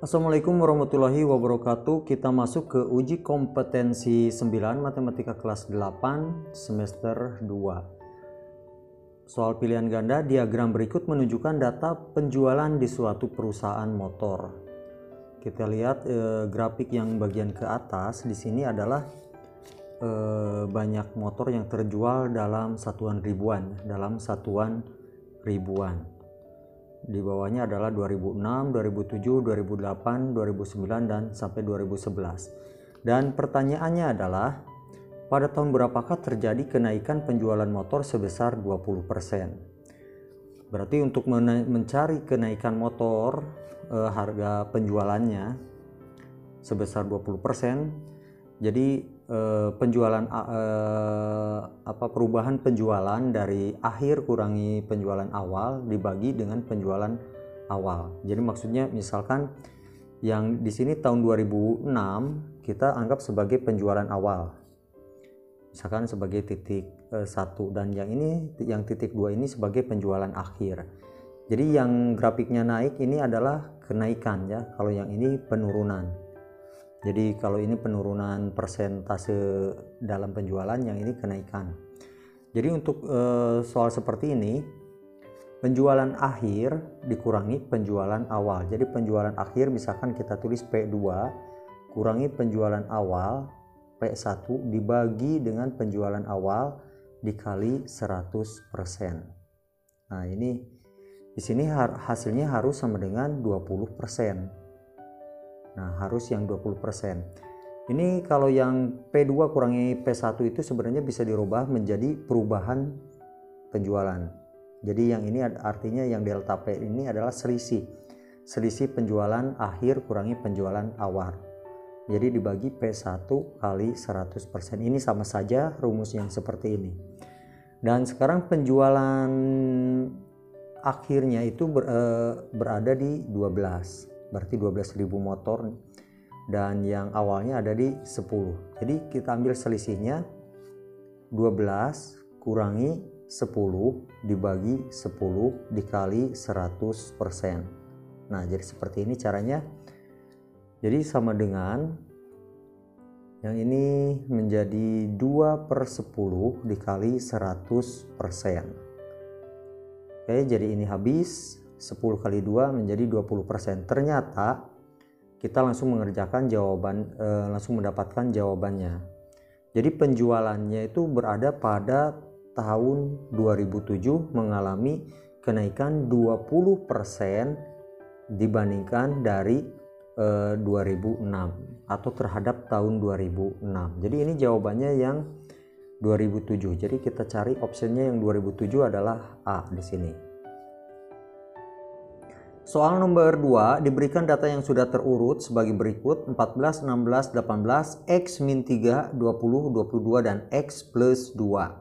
Assalamualaikum warahmatullahi wabarakatuh. Kita masuk ke uji kompetensi 9 Matematika kelas 8 semester 2. Soal pilihan ganda, diagram berikut menunjukkan data penjualan di suatu perusahaan motor. Kita lihat grafik yang bagian ke atas di sini adalah banyak motor yang terjual dalam satuan ribuan, Di bawahnya adalah 2006, 2007, 2008, 2009 dan sampai 2011. Dan pertanyaannya adalah pada tahun berapakah terjadi kenaikan penjualan motor sebesar 20%? Berarti untuk mencari kenaikan motor harga penjualannya sebesar 20%, jadi perubahan penjualan dari akhir kurangi penjualan awal dibagi dengan penjualan awal. Jadi maksudnya misalkan yang di sini tahun 2006 kita anggap sebagai penjualan awal, misalkan sebagai titik 1, dan yang titik 2 ini sebagai penjualan akhir. Jadi yang grafiknya naik ini adalah kenaikan ya, kalau yang ini penurunan. Jadi kalau ini penurunan persentase dalam penjualan, yang ini kenaikan. Jadi untuk soal seperti ini, penjualan akhir dikurangi penjualan awal. Jadi penjualan akhir misalkan kita tulis P2 kurangi penjualan awal P1 dibagi dengan penjualan awal dikali 100%. Nah ini di sini hasilnya harus sama dengan 20%. Nah, harus yang 20%. Ini kalau yang P2 kurangi P1 itu sebenarnya bisa dirubah menjadi perubahan penjualan. Jadi yang ini artinya yang delta P ini adalah selisih penjualan akhir kurangi penjualan awal. Jadi dibagi P1 kali 100%. Ini sama saja rumus yang seperti ini. Dan sekarang penjualan akhirnya itu berada di 12. Berarti 12.000 motor, dan yang awalnya ada di 10. Jadi kita ambil selisihnya 12 kurangi 10 dibagi 10 dikali 100%. Nah jadi seperti ini caranya. Jadi sama dengan yang ini menjadi 2/10 dikali 100%. Oke, jadi ini habis 10 kali 2 menjadi 20%. Ternyata kita langsung mengerjakan langsung mendapatkan jawabannya. Jadi penjualannya itu berada pada tahun 2007 mengalami kenaikan 20% dibandingkan dari 2006 atau terhadap tahun 2006. Jadi ini jawabannya yang 2007. Jadi kita cari optionnya yang 2007 adalah A di sini. Soal nomor 2 diberikan data yang sudah terurut sebagai berikut: 14, 16, 18, X min 3, 20, 22, dan X plus 2.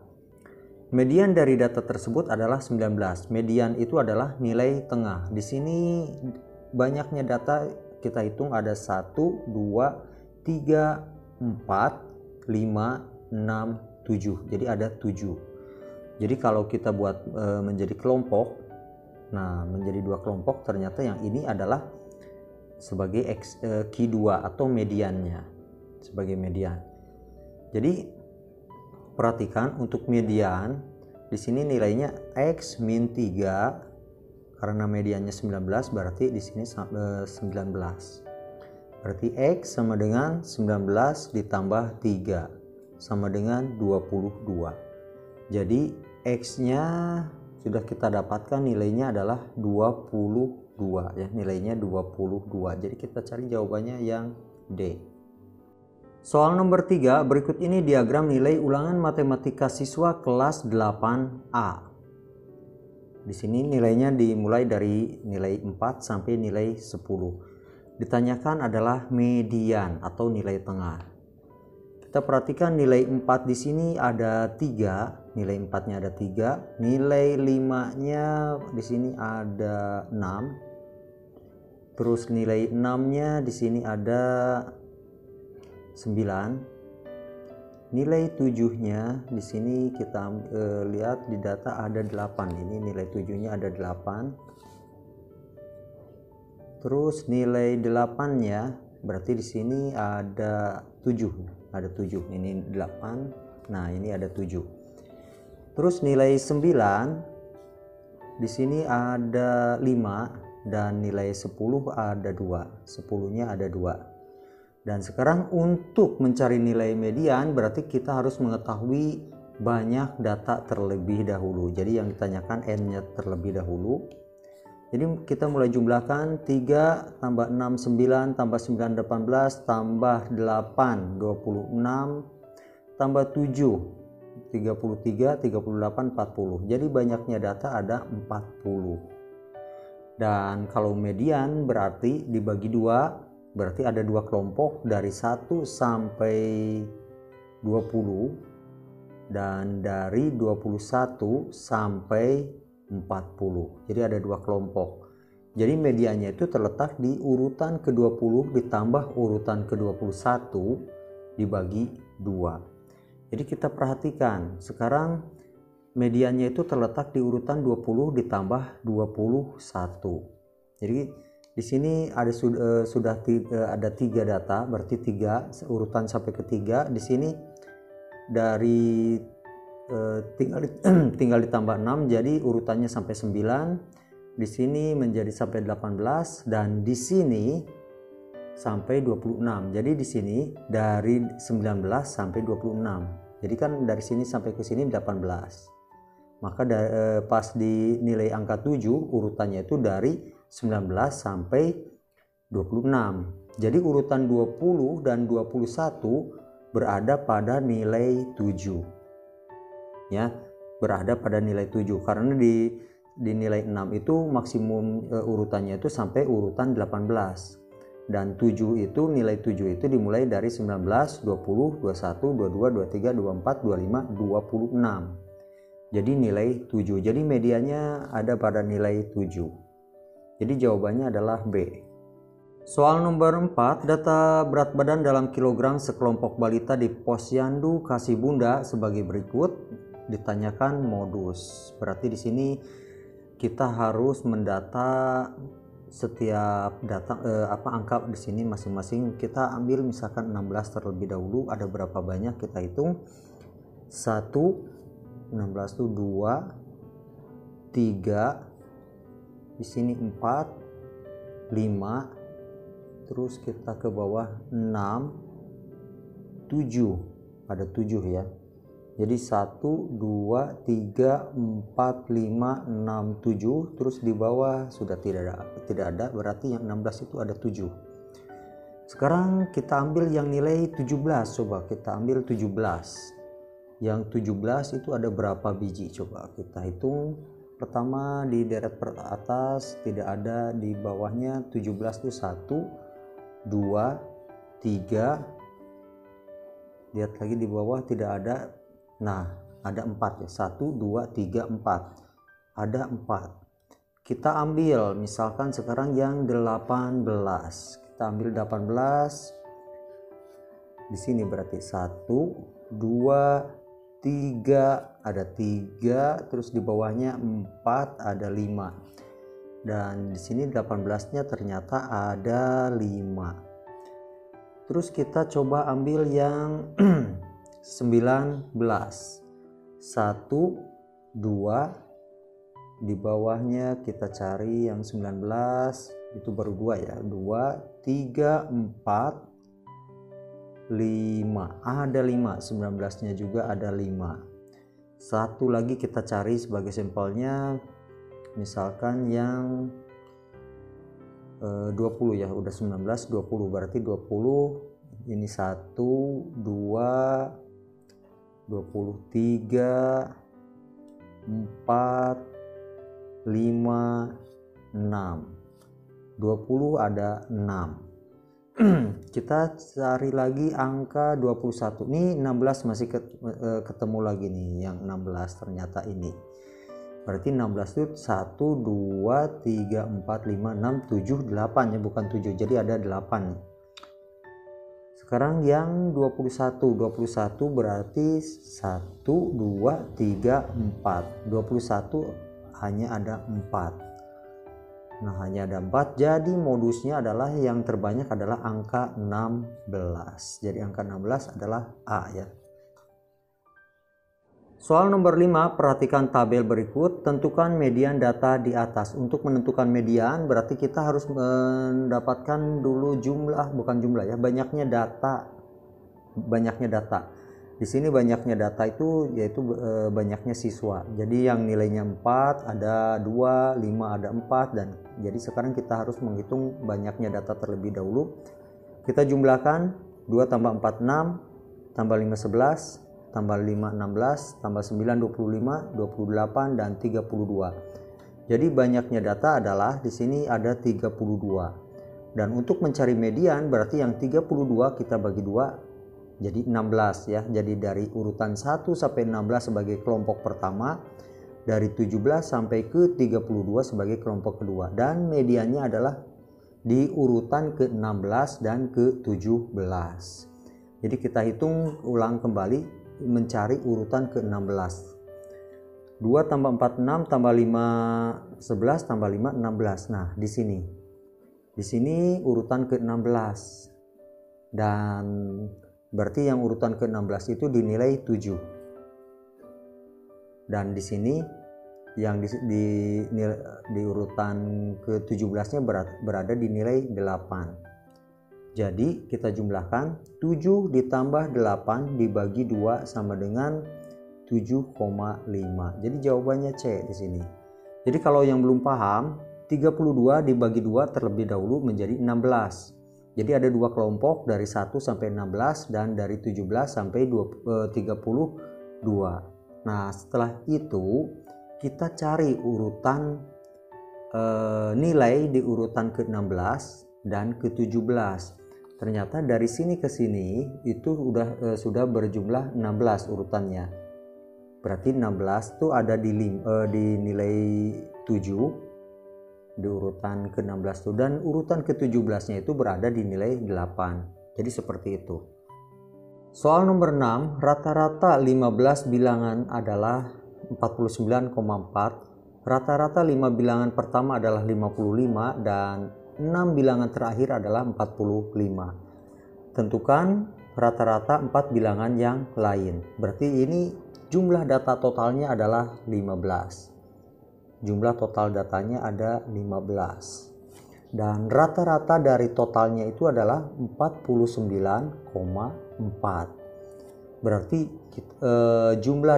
Median dari data tersebut adalah 19. Median itu adalah nilai tengah. Di sini banyaknya data kita hitung ada 1, 2, 3, 4, 5, 6, 7. Jadi ada 7. Jadi kalau kita buat menjadi kelompok, nah menjadi 2 kelompok, ternyata yang ini adalah sebagai Q2 atau mediannya, sebagai median. Jadi perhatikan untuk median di sini nilainya X min 3 karena mediannya 19, berarti di sini 19. Berarti X sama dengan 19 ditambah 3 sama dengan 22. Jadi X-nya sudah kita dapatkan, nilainya adalah 22 ya, nilainya 22. Jadi kita cari jawabannya yang D. Soal nomor 3, berikut ini diagram nilai ulangan matematika siswa kelas 8A. Di sini nilainya dimulai dari nilai 4 sampai nilai 10. Ditanyakan adalah median atau nilai tengah. Kita perhatikan nilai 4 di sini ada 3, nilai 4-nya ada 3, nilai 5-nya di sini ada 6. Terus nilai 6-nya di sini ada 9. Nilai 7-nya di sini kita lihat di data ada 8. Ini nilai 7-nya ada 8. Terus nilai 8-nya berarti di sini ada 7. Ada 7. Ini 8. Nah, ini ada 7. Terus nilai 9 di sini ada 5 dan nilai 10 ada 2. 10-nya ada 2. Dan sekarang untuk mencari nilai median berarti kita harus mengetahui banyak data terlebih dahulu. Jadi yang ditanyakan n-nya terlebih dahulu. Jadi kita mulai jumlahkan 3 tambah 6 9 tambah 9 18 tambah 8 26 tambah 7 33 38 40. Jadi banyaknya data ada 40. Dan kalau median berarti dibagi 2, berarti ada 2 kelompok dari 1 sampai 20 dan dari 21 sampai 40. Jadi ada 2 kelompok. Jadi mediannya itu terletak di urutan ke-20 ditambah urutan ke-21 dibagi 2. Jadi kita perhatikan, sekarang mediannya itu terletak di urutan 20 ditambah 21. Jadi di sini ada sudah ada 3 data, berarti 3 urutan sampai ke 3. Di sini dari tinggal ditambah 6, jadi urutannya sampai 9. Di sini menjadi sampai 18 dan di sini sampai 26. Jadi di sini dari 19 sampai 26. Jadi kan dari sini sampai ke sini 18. Maka pas di nilai angka 7 urutannya itu dari 19 sampai 26. Jadi urutan 20 dan 21 berada pada nilai 7. Ya, berada pada nilai 7 karena di nilai 6 itu maksimum urutannya itu sampai urutan 18 dan 7 itu nilai 7 itu dimulai dari 19, 20, 21, 22, 23, 24, 25, 26. Jadi nilai 7. Jadi medianya ada pada nilai 7. Jadi jawabannya adalah B. Soal nomor 4, data berat badan dalam kilogram sekelompok balita di Posyandu Kasih Bunda sebagai berikut. Ditanyakan modus. Berarti di sini kita harus mendata setiap data angka di sini masing-masing. Kita ambil misalkan 16 terlebih dahulu, ada berapa banyak kita hitung. 1 16 itu 2 3 di sini 4 5 terus kita ke bawah 6 7 ada 7 ya. Jadi 1 2 3 4 5 6 7 terus di bawah sudah tidak ada berarti yang 16 itu ada 7. Sekarang kita ambil yang nilai 17, coba kita ambil 17. Yang 17 itu ada berapa biji, coba kita hitung. Pertama di deret per atas tidak ada, di bawahnya 17 itu 1 2 3. Lihat lagi di bawah tidak ada. Nah, ada 4 ya. 1 2 3 4. Ada 4. Kita ambil misalkan sekarang yang 18. Kita ambil 18. Di sini berarti 1 2 3 ada 3, terus di bawahnya 4 ada 5. Dan di sini 18-nya ternyata ada 5. Terus kita coba ambil yang 19. 1 2 di bawahnya kita cari yang 19 itu baru 2 ya. 2 3 4 5 ada 5. 19-nya juga ada 5. Satu lagi kita cari sebagai sampelnya, misalkan yang 20 ya, udah 19 20 berarti 20 ini 1 2 23 4 5 6 20 ada 6. Kita cari lagi angka 21. Ini 16 masih ketemu lagi nih, yang 16 ternyata ini. Berarti 16 itu 1 2 3 4 5 6 7 8 ya, bukan 7. Jadi ada 8. Sekarang yang 21 berarti 1 2 3 4. 21 hanya ada 4. Nah, hanya ada 4. Jadi modusnya adalah yang terbanyak adalah angka 16. Jadi angka 16 adalah A ya. Soal nomor 5, perhatikan tabel berikut, tentukan median data di atas. Untuk menentukan median berarti kita harus mendapatkan dulu banyaknya data. Di sini banyaknya data itu yaitu banyaknya siswa. Jadi yang nilainya 4 ada 2, 5 ada 4 dan jadi sekarang kita harus menghitung banyaknya data terlebih dahulu. Kita jumlahkan 2 tambah 4 6, tambah 5 11, tambah 5 16, tambah 9 25, 28 dan 32. Jadi banyaknya data adalah di sini ada 32. Dan untuk mencari median berarti yang 32 kita bagi 2 jadi 16 ya. Jadi dari urutan 1 sampai 16 sebagai kelompok pertama, dari 17 sampai ke 32 sebagai kelompok kedua, dan mediannya adalah di urutan ke-16 dan ke-17. Jadi kita hitung ulang kembali mencari urutan ke-16. 2 tambah 4 6, tambah 5 11, tambah 5 16. Nah, di sini urutan ke-16. Dan berarti yang urutan ke-16 itu dinilai 7. Dan di sini yang di urutan ke-17-nya berada di nilai 8. Jadi kita jumlahkan 7 ditambah 8 dibagi 2 sama dengan 7,5. Jadi jawabannya C di sini. Jadi kalau yang belum paham, 32 dibagi 2 terlebih dahulu menjadi 16. Jadi ada 2 kelompok dari 1 sampai 16 dan dari 17 sampai 32. Nah, setelah itu kita cari urutan nilai di urutan ke-16 dan ke-17. Ternyata dari sini ke sini itu sudah berjumlah 16 urutannya. Berarti 16 itu ada di nilai 7 di urutan ke-16 itu, dan urutan ke-17-nya itu berada di nilai 8. Jadi seperti itu. Soal nomor 6, rata-rata 15 bilangan adalah 49,4. Rata-rata 5 bilangan pertama adalah 55 dan 6 bilangan terakhir adalah 45. Tentukan rata-rata 4 bilangan yang lain. Berarti ini jumlah data totalnya adalah 15. Jumlah total datanya ada 15. Dan rata-rata dari totalnya itu adalah 49,4. Berarti jumlah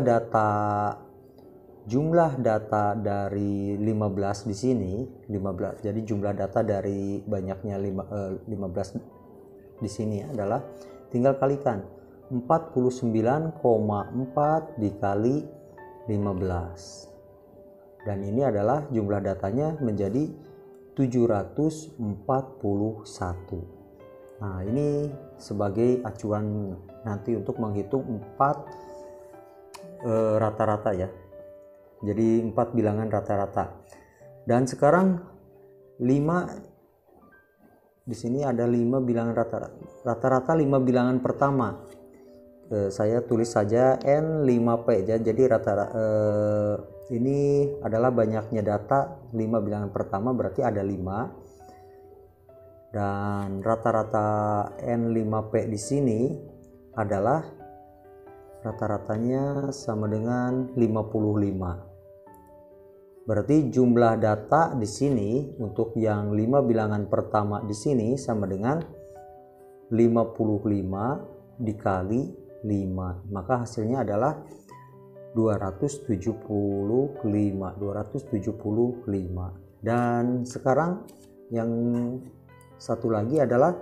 data dari 15 di sini 15. Jadi jumlah data dari banyaknya 15 di sini adalah tinggal kalikan 49,4 dikali 15. Dan ini adalah jumlah datanya menjadi 741. Nah, ini sebagai acuan nanti untuk menghitung 4 rata-rata ya. Jadi 4 bilangan rata-rata. Dan sekarang 5 di sini ada 5 bilangan rata-rata. Rata-rata 5 bilangan pertama. Saya tulis saja N5P ya. Jadi ini adalah banyaknya data 5 bilangan pertama, berarti ada 5. Dan rata-rata N5P di sini adalah rata-ratanya sama dengan 55. Berarti jumlah data di sini untuk yang 5 bilangan pertama di sini sama dengan 55 dikali 5. Maka hasilnya adalah 275. Dan sekarang yang satu lagi adalah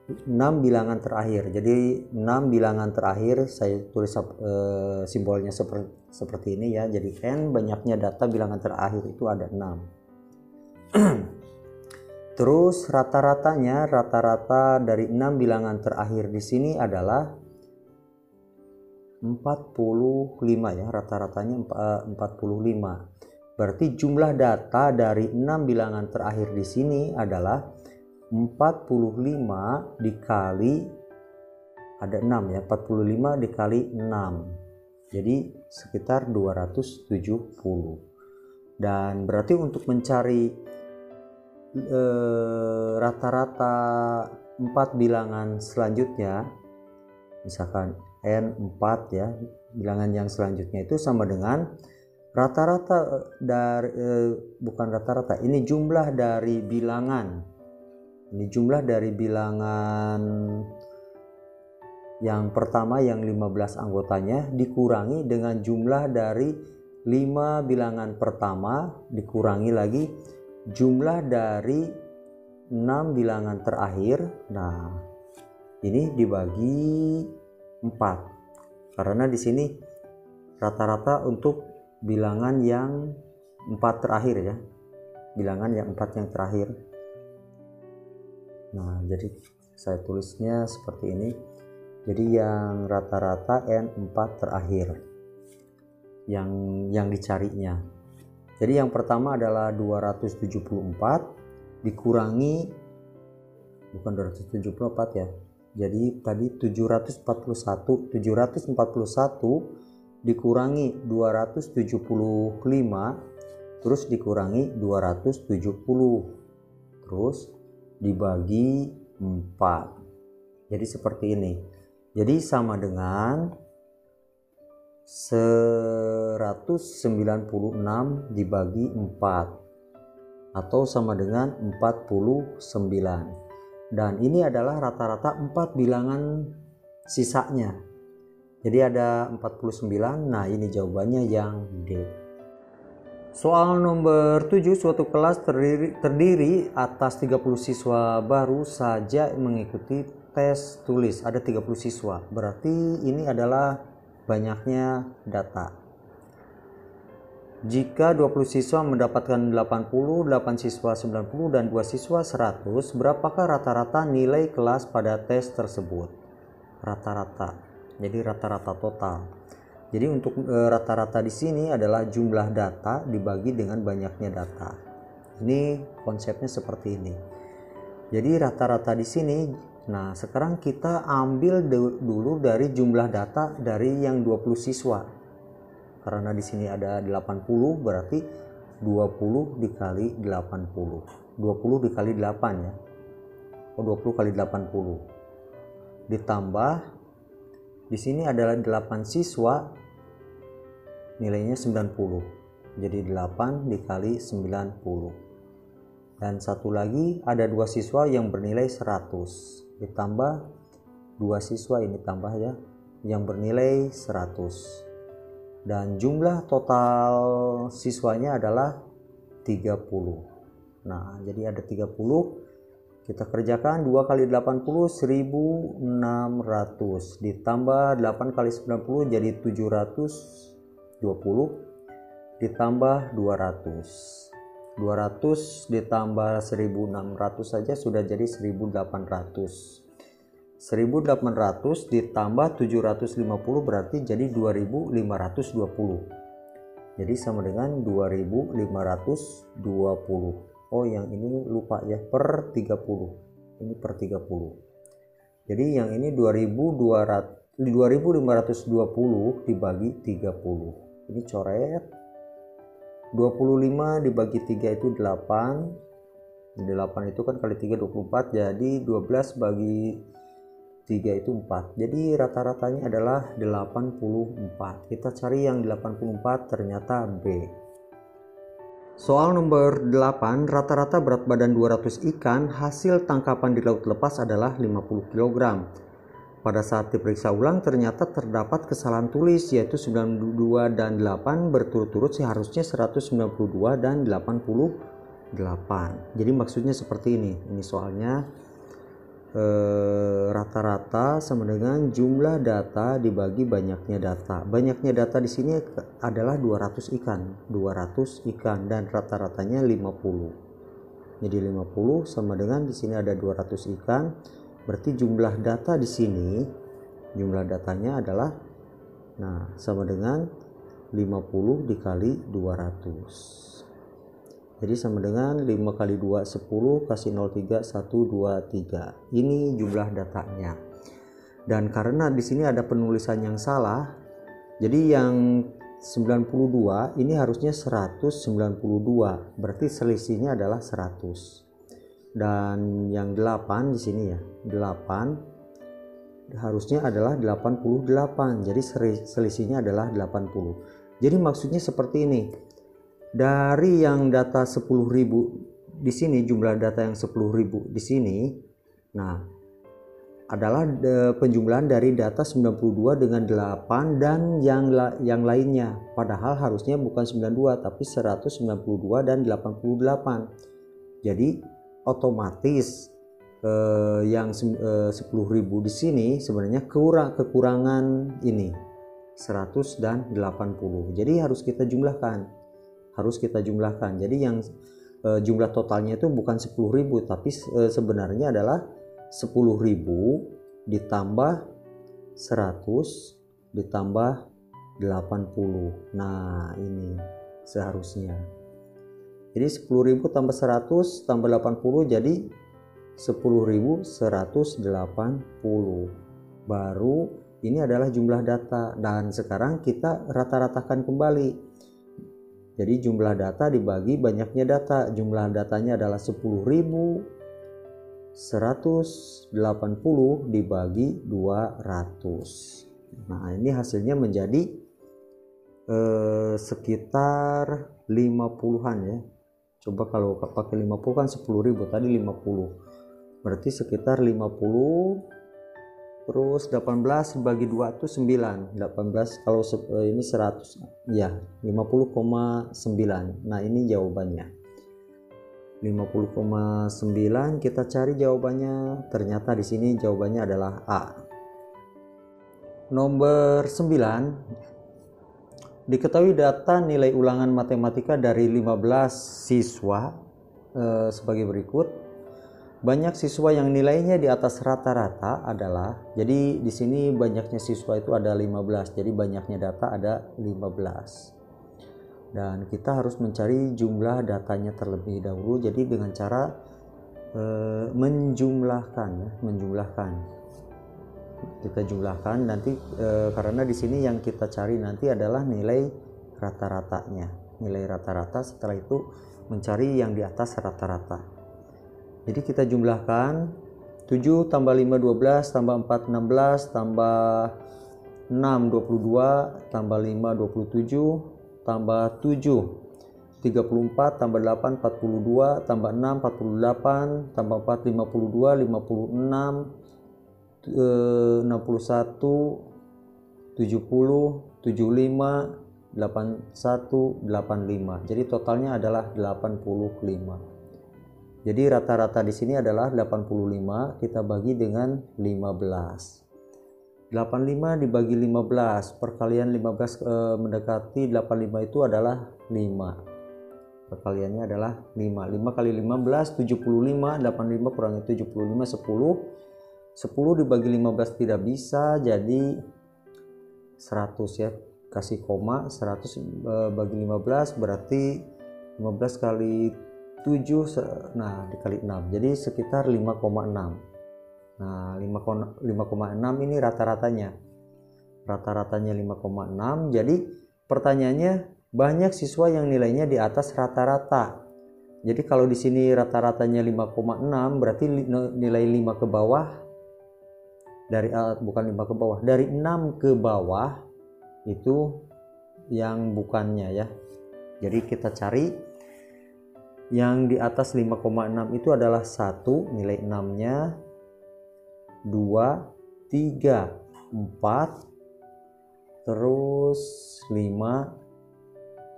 6 bilangan terakhir. Jadi 6 bilangan terakhir saya tulis simbolnya seperti ini ya. Jadi N banyaknya data bilangan terakhir itu ada 6. Terus rata-rata dari 6 bilangan terakhir di sini adalah 45 ya, rata-ratanya 45. Berarti jumlah data dari 6 bilangan terakhir di sini adalah 45 dikali ada 6 ya, 45 dikali 6. Jadi sekitar 270. Dan berarti untuk mencari rata-rata 4 bilangan selanjutnya, misalkan N4 ya, bilangan yang selanjutnya itu sama dengan rata-rata dari bukan rata-rata, ini jumlah dari bilangan. Ini jumlah dari bilangan yang pertama yang 15 anggotanya dikurangi dengan jumlah dari 5 bilangan pertama dikurangi lagi jumlah dari 6 bilangan terakhir. Nah, ini dibagi 4. Karena di sini rata-rata untuk bilangan yang 4 terakhir ya. Bilangan yang 4 yang terakhir. Nah, jadi saya tulisnya seperti ini. Jadi yang rata-rata N4 terakhir yang dicarinya. Jadi yang pertama adalah 274 dikurangi, bukan 274 ya. Jadi tadi 741 dikurangi 275 terus dikurangi 270 terus dibagi 4. Jadi seperti ini. Jadi sama dengan 196 dibagi 4 atau sama dengan 49. Dan ini adalah rata-rata 4 bilangan sisanya. Jadi ada 49. Nah, ini jawabannya yang D. Soal nomor 7, suatu kelas terdiri atas 30 siswa baru saja mengikuti tes tulis. Ada 30 siswa. Berarti ini adalah banyaknya data. Jika 20 siswa mendapatkan 80, 8 siswa 90, dan 2 siswa 100, berapakah rata-rata nilai kelas pada tes tersebut? Rata-rata. Jadi rata-rata total. Jadi untuk rata-rata di sini adalah jumlah data dibagi dengan banyaknya data. Ini konsepnya seperti ini. Jadi rata-rata di sini. Nah, sekarang kita ambil dulu dari jumlah data dari yang 20 siswa. Karena di sini ada 80, berarti 20 dikali 80. 20 dikali 8 ya. 20 kali 80. Ditambah di sini adalah 8 siswa, nilainya 90. Jadi 8 dikali 90. Dan satu lagi ada 2 siswa yang bernilai 100. Ditambah 2 siswa ini tambah ya, yang bernilai 100. Dan jumlah total siswanya adalah 30. Nah, jadi ada 30. Kita kerjakan 2 kali 80 1600 ditambah 8 kali 90 jadi 720 ditambah 200. 200 ditambah 1600 saja sudah jadi 1800. 1800 ditambah 750 berarti jadi 2520. Jadi sama dengan 2520. Oh, yang ini lupa ya, per 30. Ini per 30. Jadi yang ini 2520 dibagi 30. Ini coret. 25 dibagi 3 itu 8. 8 itu kan kali 3 24, jadi 12 bagi 3 itu 4. Jadi rata-ratanya adalah 84. Kita cari yang 84, ternyata B. Soal nomor 8, rata-rata berat badan 200 ikan hasil tangkapan di laut lepas adalah 50 kg. Pada saat diperiksa ulang ternyata terdapat kesalahan tulis yaitu 92 dan 8 berturut-turut, seharusnya 192 dan 88. Jadi maksudnya seperti ini. Ini soalnya rata-rata sama dengan jumlah data dibagi banyaknya data. Banyaknya data di sini adalah 200 ikan dan rata-ratanya 50. Jadi 50 sama dengan di sini ada 200 ikan. Berarti jumlah data di sini, jumlah datanya adalah sama dengan 50 dikali 200. Jadi sama dengan 5 kali 2 10 kasih 03 1 2 3. Ini jumlah datanya. Dan karena di sini ada penulisan yang salah, jadi yang 92 ini harusnya 192, berarti selisihnya adalah 100. Dan yang 8 di sini ya, 8 harusnya adalah 88, jadi selisihnya adalah 80. Jadi maksudnya seperti ini, dari yang data 10.000 di sini, jumlah data yang 10.000 di sini, nah adalah penjumlahan dari data 92 dengan 8 dan yang lainnya, padahal harusnya bukan 92 tapi 192 dan 88. Jadi otomatis yang 10.000 di sini sebenarnya kekurangan ini 100 dan 80. Jadi harus kita jumlahkan. Jadi yang jumlah totalnya itu bukan 10.000 tapi sebenarnya adalah 10.000 ditambah 100 ditambah 80. Nah, ini seharusnya. Jadi 10.000 tambah 100 tambah 80 jadi 10.180. Baru ini adalah jumlah data, dan sekarang kita rata-ratakan kembali. Jadi jumlah data dibagi banyaknya data. Jumlah datanya adalah 10.180 dibagi 200. Nah, ini hasilnya menjadi sekitar 50-an ya. Coba kalau pakai 50 kan 10.000, tadi 50. Berarti sekitar 50, terus 18 bagi 2 itu 9. 18 kalau ini 100 ya, 50,9. Nah, ini jawabannya 50,9. Kita cari jawabannya. Ternyata di sini jawabannya adalah A. Nomor 9. Diketahui data nilai ulangan matematika dari 15 siswa sebagai berikut. Banyak siswa yang nilainya di atas rata-rata adalah, jadi di sini banyaknya siswa itu ada 15, jadi banyaknya data ada 15. Dan kita harus mencari jumlah datanya terlebih dahulu, jadi dengan cara menjumlahkan ya, kita jumlahkan nanti karena di sini yang kita cari nanti adalah nilai rata-ratanya, nilai rata-rata. Setelah itu mencari yang di atas rata-rata. Jadi kita jumlahkan 7 tambah 5 12 tambah 4 16 tambah 6 22 tambah 5 27 tambah 7 34 tambah 8 42 tambah 6 48 tambah 4 52 56 61 70 75 81 85. Jadi totalnya adalah 85. Jadi rata-rata di sini adalah 85, kita bagi dengan 15. 85 dibagi 15, perkalian 15 mendekati 85 itu adalah 5. Perkaliannya adalah 5. 5 kali 15 75, 85 kurangi 75 10. 10 dibagi 15 tidak bisa, jadi 100 ya. Kasih koma, 100 bagi 15 berarti 15 kali 7, nah dikali 6 jadi sekitar 5,6. Nah 5,6 ini rata-ratanya 5,6. Jadi pertanyaannya, banyak siswa yang nilainya di atas rata-rata. Jadi kalau di sini rata-ratanya 5,6 berarti nilai 5 ke bawah dari bukan 5 ke bawah, dari 6 ke bawah itu yang bukannya ya. Jadi kita cari yang di atas 5,6 itu adalah 1, nilai 6-nya, 2, 3, 4, terus 5,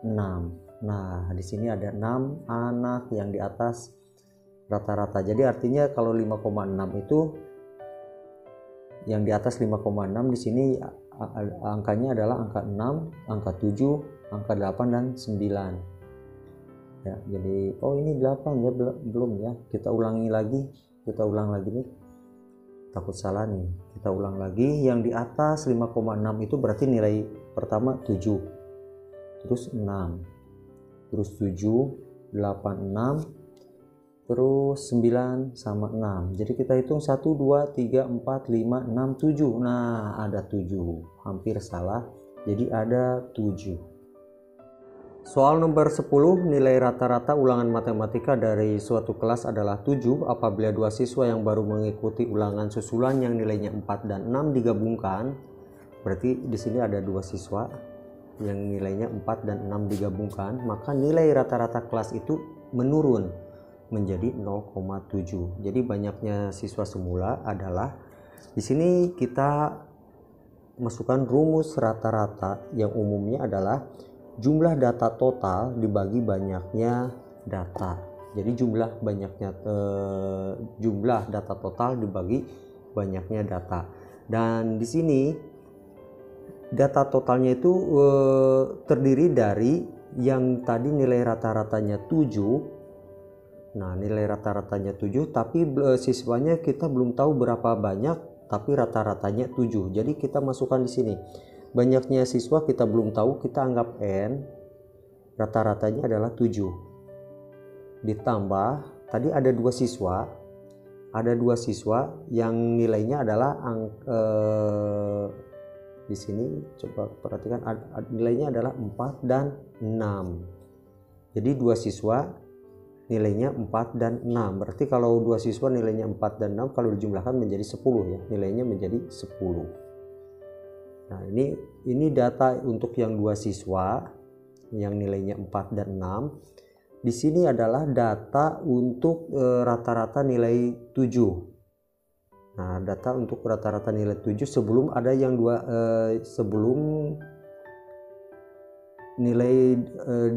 6. Nah, di sini ada 6 anak yang di atas rata-rata. Jadi artinya kalau 5,6 itu yang di atas 5,6 di sini angkanya adalah angka 6, angka 7, angka 8 dan 9. Ya, jadi ini 8 ya, belum ya. Kita ulang lagi nih. Takut salah nih. Kita ulang lagi, yang di atas 5,6 itu berarti nilai pertama 7. Terus 6. Terus 7, 8, 6. Terus 9 sama 6. Jadi kita hitung 1 2 3 4 5 6 7. Nah, ada 7. Hampir salah. Jadi ada 7. Soal nomor 10, nilai rata-rata ulangan matematika dari suatu kelas adalah 7 apabila dua siswa yang baru mengikuti ulangan susulan yang nilainya 4 dan 6 digabungkan. Berarti di sini ada dua siswa yang nilainya 4 dan 6 digabungkan, maka nilai rata-rata kelas itu menurun menjadi 0,7. Jadi banyaknya siswa semula adalah di sini kita masukkan rumus rata-rata yang umumnya adalah jumlah data total dibagi banyaknya data. Jadi jumlah data total dibagi banyaknya data. Dan di sini data totalnya itu terdiri dari yang tadi nilai rata-ratanya 7. Nah, nilai rata-ratanya 7, tapi siswanya kita belum tahu berapa banyak, tapi rata-ratanya 7. Jadi kita masukkan di sini. Banyaknya siswa kita belum tahu, kita anggap N, rata-ratanya adalah 7. Ditambah, tadi ada dua siswa yang nilainya adalah di sini coba perhatikan nilainya adalah 4 dan 6. Jadi dua siswa nilainya 4 dan 6. Berarti kalau dua siswa nilainya 4 dan 6 kalau dijumlahkan menjadi 10 ya, nilainya menjadi 10. Nah, ini data untuk yang dua siswa yang nilainya 4 dan 6. Di sini adalah data untuk rata-rata nilai 7. Nah, data untuk rata-rata nilai 7 sebelum ada yang sebelum nilai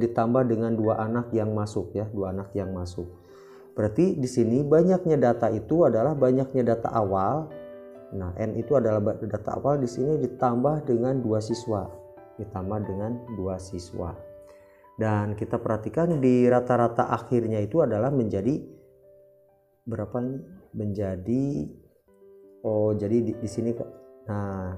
ditambah dengan dua anak yang masuk ya, dua anak yang masuk. Berarti di sini banyaknya data itu adalah banyaknya data awal. Nah, N itu adalah data awal, di sini ditambah dengan dua siswa. Dan kita perhatikan di rata-rata akhirnya itu adalah menjadi berapa nih? Jadi di sini. Nah,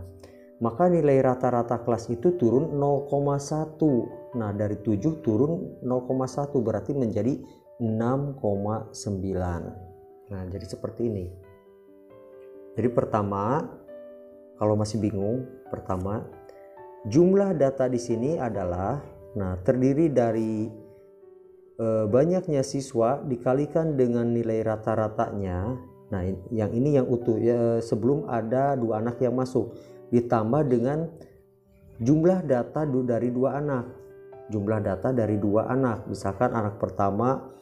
maka nilai rata-rata kelas itu turun 0,1. Nah, dari 7 turun 0,1 berarti menjadi 6,9. Nah, jadi seperti ini. Jadi pertama, kalau masih bingung, pertama jumlah data di sini adalah terdiri dari banyaknya siswa dikalikan dengan nilai rata-ratanya. Nah, yang ini yang utuh ya, sebelum ada dua anak yang masuk, ditambah dengan jumlah data dari dua anak. Jumlah data dari dua anak. Misalkan anak pertama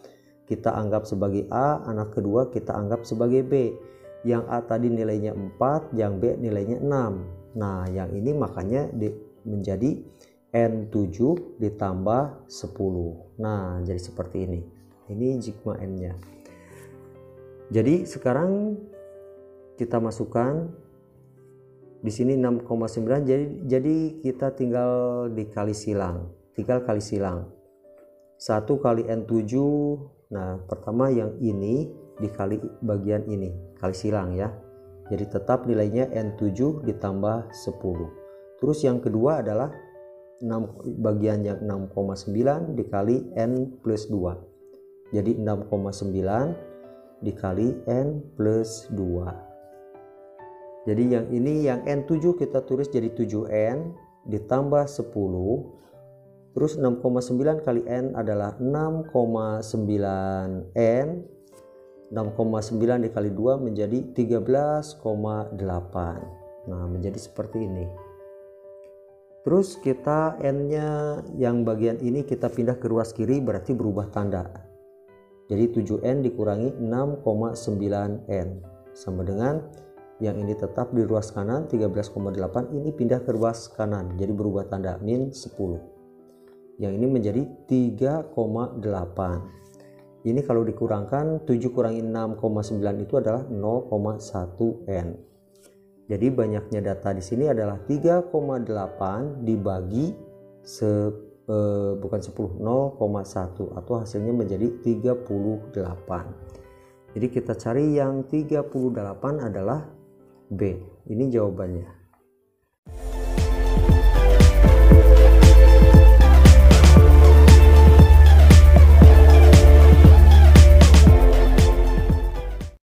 kita anggap sebagai A, anak kedua kita anggap sebagai B. Yang A tadi nilainya 4, yang B nilainya 6. Nah, yang ini makanya menjadi N7 ditambah 10. Nah, jadi seperti ini. Ini sigma N-nya. Jadi sekarang kita masukkan di sini 6,9. Jadi kita tinggal kali silang. 1 kali N7. Nah, pertama yang ini dikali bagian ini, kali silang ya. Jadi tetap nilainya N7 ditambah 10. Terus yang kedua adalah bagian yang 6,9 dikali N plus 2. Jadi 6,9 dikali N plus 2. Jadi yang ini yang N7 kita tulis jadi 7N ditambah 10. Terus 6,9 kali N adalah 6,9N. 6,9 dikali 2 menjadi 13,8. Nah, menjadi seperti ini. Terus kita N-nya yang bagian ini kita pindah ke ruas kiri, berarti berubah tanda. Jadi 7N dikurangi 6,9N sama dengan yang ini tetap di ruas kanan 13,8, ini pindah ke ruas kanan, jadi berubah tanda min 10. Yang ini menjadi 3,8. Ini kalau dikurangkan 7 kurangi 6,9 itu adalah 0,1 N. Jadi banyaknya data di sini adalah 3,8 dibagi bukan 10, 0,1 atau hasilnya menjadi 38. Jadi kita cari yang 38 adalah B. Ini jawabannya.